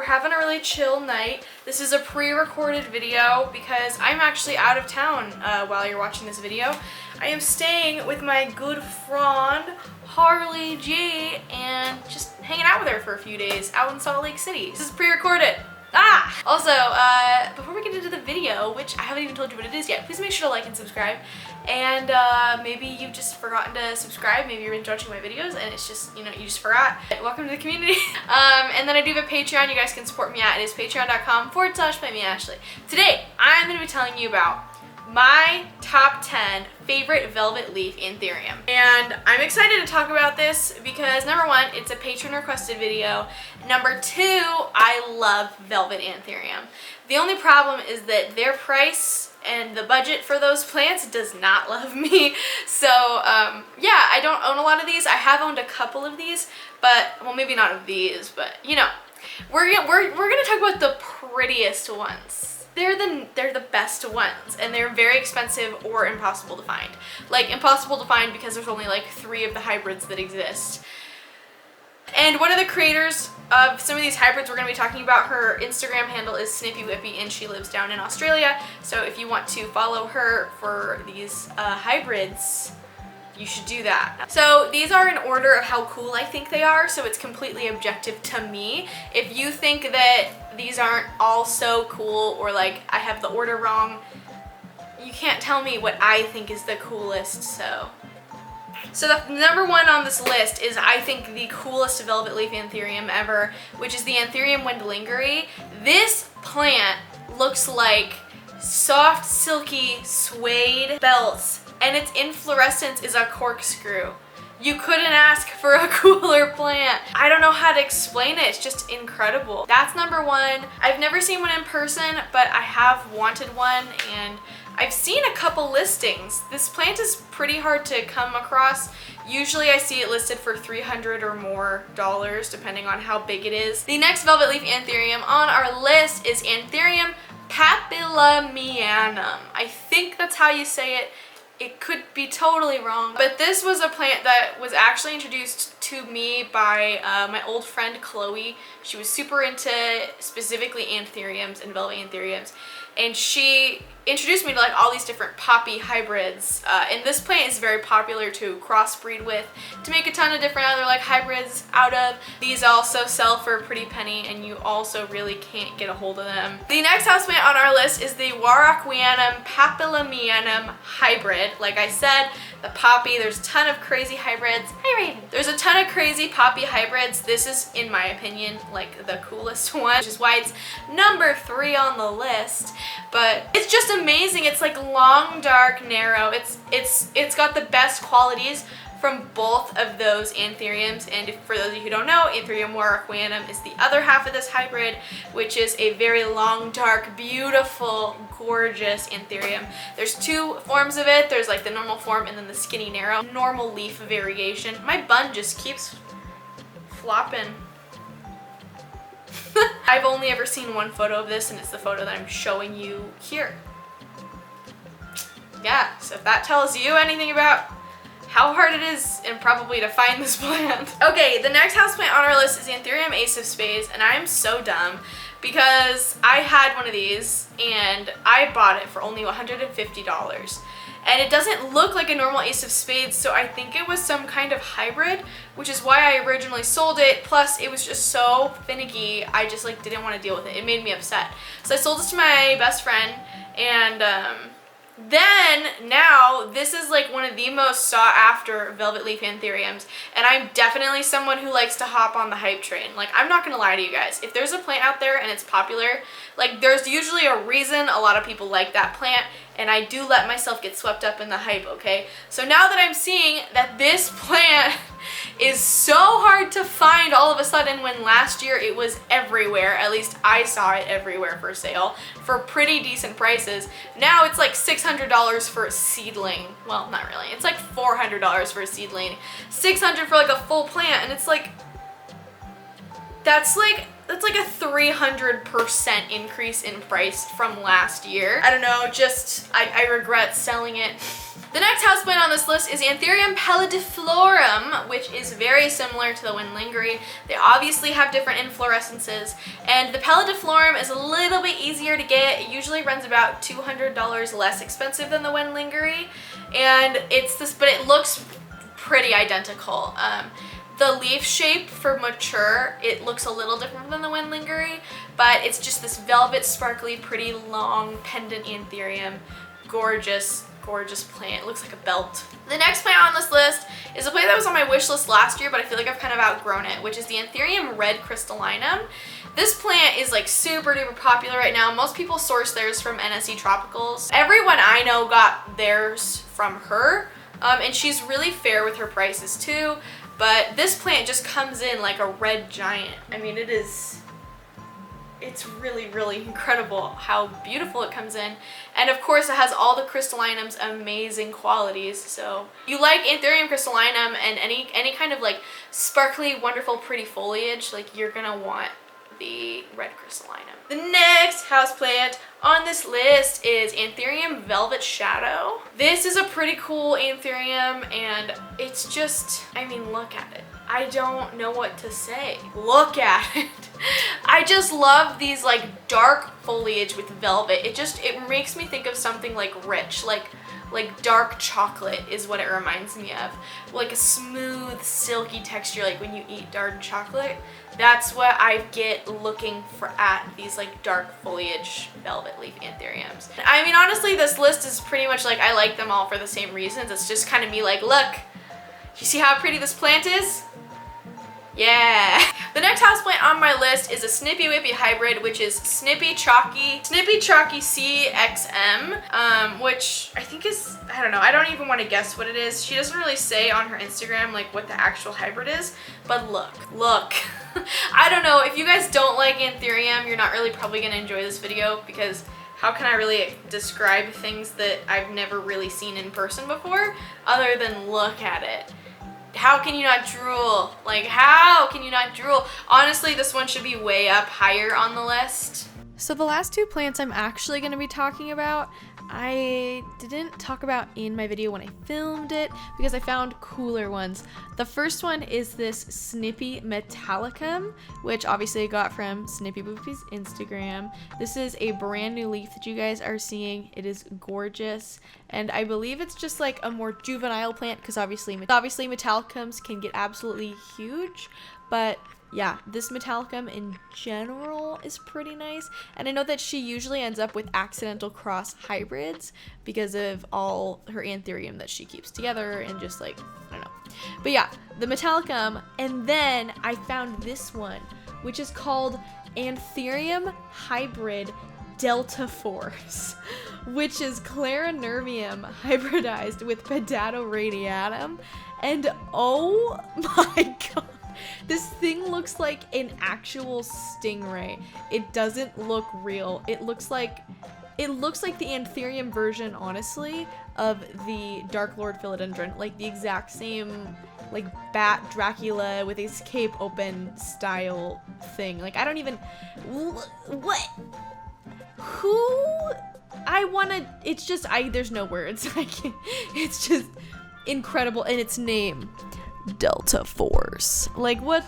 we're having a really chill night. This is a pre-recorded video because I'm actually out of town while you're watching this video. I am staying with my good friend Harley G and just hanging out with her for a few days out in Salt Lake City. This is pre-recorded. Also, before we get into the video, which I haven't even told you what it is yet, please make sure to like and subscribe. And maybe you've just forgotten to subscribe, maybe you're watching my videos and it's just, you know, you just forgot. Welcome to the community. And then I do have a Patreon you guys can support me at. It is patreon.com/PlayMeAshley. Today, I'm going to be telling you about my top 10 favorite velvet leaf Anthurium. And I'm excited to talk about this because number one, it's a patron requested video. Number two, I love velvet Anthurium. The only problem is that their price and the budget for those plants does not love me. So yeah, I don't own a lot of these. I have owned a couple of these, but well, maybe not of these, but you know, we're gonna talk about the prettiest ones. They're the best ones, and they're very expensive or impossible to find. Like impossible to find because there's only like 3 of the hybrids that exist. And one of the creators of some of these hybrids we're going to be talking about, her Instagram handle is Snippiwippi and she lives down in Australia. So if you want to follow her for these hybrids, you should do that. So these are in order of how cool I think they are, so it's completely objective to me. If you think that these aren't all so cool or like I have the order wrong, you can't tell me what I think is the coolest, so the number one on this list is, I think, the coolest velvet leaf Anthurium ever, which is the Anthurium wendlingeri. This plant looks like soft, silky suede belts, and its inflorescence is a corkscrew. You couldn't ask for a cooler plant. I don't know how to explain it. It's just incredible. That's number one. I've never seen one in person, but I have wanted one, and I've seen a couple listings. This plant is pretty hard to come across. Usually I see it listed for $300 or more, depending on how big it is. The next velvet leaf Anthurium on our list is Antherium Papilla. I think that's how you say it. It could be totally wrong, but this was a plant that was actually introduced to me by my old friend Chloe. She was super into specifically anthuriums and velvet anthuriums, and she introduced me to like all these different poppy hybrids, and this plant is very popular to crossbreed with to make a ton of different other like hybrids out of. These also sell for a pretty penny, and you also really can't get a hold of them. The next houseplant on our list is the Waraquianam Papilla hybrid. Like I said, the poppy, there's a ton of crazy hybrids. Hi, Raven. There's a ton of crazy poppy hybrids. This is, in my opinion, like the coolest one, which is why it's number 3 on the list. But it's just amazing. It's like long, dark, narrow. It's got the best qualities from both of those anthuriums. And for those of you who don't know, Anthurium Waraquianam is the other half of this hybrid, which is a very long, dark, beautiful, gorgeous anthurium. There's 2 forms of it. There's like the normal form and then the skinny, narrow, normal leaf variation. My bun just keeps flopping. I've only ever seen one photo of this, and it's the photo that I'm showing you here. Yeah, so if that tells you anything about how hard it is and probably to find this plant. Okay, the next houseplant on our list is Anthurium Ace of Spades, and I am so dumb because I had one of these and I bought it for only $150. And it doesn't look like a normal Ace of Spades, so I think it was some kind of hybrid, which is why I originally sold it. Plus, it was just so finicky, I just like didn't want to deal with it. It made me upset. So I sold this to my best friend, and then now this is like one of the most sought after velvet leaf anthuriums, and I'm definitely someone who likes to hop on the hype train. Like, I'm not gonna lie to you guys, if there's a plant out there and it's popular, like there's usually a reason a lot of people like that plant, and I do let myself get swept up in the hype, okay? So now that I'm seeing that this plant is so hard to find all of a sudden, when last year it was everywhere, at least I saw it everywhere for sale, for pretty decent prices. Now it's like $600 for a seedling. Well, not really. It's like $400 for a seedling. $600 for like a full plant, and it's like, that's like a 300% increase in price from last year. I don't know, just, I regret selling it. The next houseplant on this list is Antherium Pelidiflorum, which is very similar to the Windlingery. They obviously have different inflorescences, and the Pelidiflorum is a little bit easier to get. It usually runs about $200 less expensive than the Windlingery, and but it looks pretty identical. The leaf shape for mature, it looks a little different than the Windlingery, but it's just this velvet, sparkly, pretty long pendant anthurium. Gorgeous plant. It looks like a belt. The next plant on this list is a plant that was on my wish list last year, but I feel like I've kind of outgrown it, which is the Antherium Red Crystalline. This plant is like super duper popular right now. Most people source theirs from NAACP Tropicals. Everyone I know got theirs from her, and she's really fair with her prices too, but this plant just comes in like a red giant. I mean, it's really, really incredible how beautiful it comes in. And of course it has all the crystallinum's amazing qualities. So if you like Anthurium crystallinum and any kind of like sparkly, wonderful, pretty foliage, like you're gonna want the red crystallinum. The next houseplant on this list is Anthurium Velvet Shadow. This is a pretty cool anthurium, and it's just, I mean, look at it. I don't know what to say. Look at it. I just love these like dark foliage with velvet. It makes me think of something like rich, like dark chocolate is what it reminds me of. Like a smooth, silky texture, like when you eat dark chocolate. That's what I get looking at these like dark foliage velvet leaf anthuriums. I mean, honestly, this list is pretty much like I like them all for the same reasons. It's just kind of me like, look, you see how pretty this plant is? Yeah. The next houseplant on my list is a Snippiwippi hybrid, which is Snippy Chalky CXM, which I think is, I don't know, I don't even want to guess what it is. She doesn't really say on her Instagram like what the actual hybrid is, but look. I don't know, if you guys don't like Anthurium, you're not really probably going to enjoy this video, because how can I really describe things that I've never really seen in person before other than look at it? How can you not drool? Like, how can you not drool? Honestly, this one should be way up higher on the list. So the last two plants I'm actually going to be talking about, I didn't talk about in my video when I filmed it because I found cooler ones. The first one is this Sniffy Metallicum, which obviously I got from Snippiwippi's Instagram. This is a brand new leaf that you guys are seeing. It is gorgeous, and I believe it's just like a more juvenile plant because obviously Metallicums can get absolutely huge, but yeah, this Metallicum in general is pretty nice. And I know that she usually ends up with accidental cross hybrids because of all her anthurium that she keeps together and just like, I don't know. But yeah, the Metallicum. And then I found this one, which is called Antherium Hybrid Delta Force, which is Clarinervium hybridized with Podatoradianum. And oh my god, this thing looks like an actual stingray. It doesn't look real. It looks like the Anthurium version, honestly, of the Dark Lord Philodendron. Like the exact same, like bat Dracula with his cape open style thing. Like I don't even, what? Who? I wanna, it's just, there's no words. I can't, it's just incredible. And its name, Delta Force. Like what?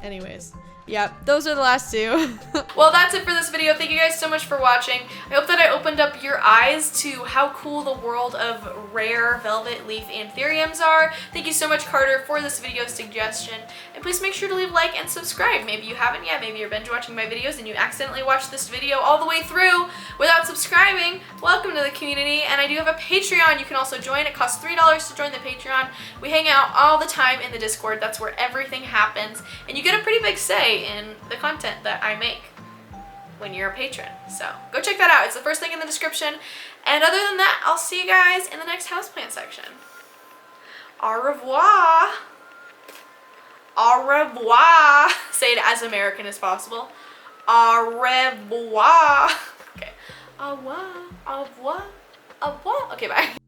Anyways, yeah, those are the last two. Well, that's it for this video. Thank you guys so much for watching. I hope that I opened up your eyes to how cool the world of rare velvet leaf anthuriums are. Thank you so much, Carter, for this video suggestion. And please make sure to leave a like and subscribe. Maybe you haven't yet. Maybe you're binge watching my videos and you accidentally watched this video all the way through without subscribing. Welcome to the community. And I do have a Patreon. You can also join. It costs $3 to join the Patreon. We hang out all the time in the Discord. That's where everything happens. And you get a pretty big say in the content that I make when you're a patron. So go check that out. It's the first link in the description. And other than that, I'll see you guys in the next houseplant section. Au revoir. Au revoir. Say it as American as possible. Au revoir. Okay. Au revoir. Au revoir. Au revoir. Okay, bye.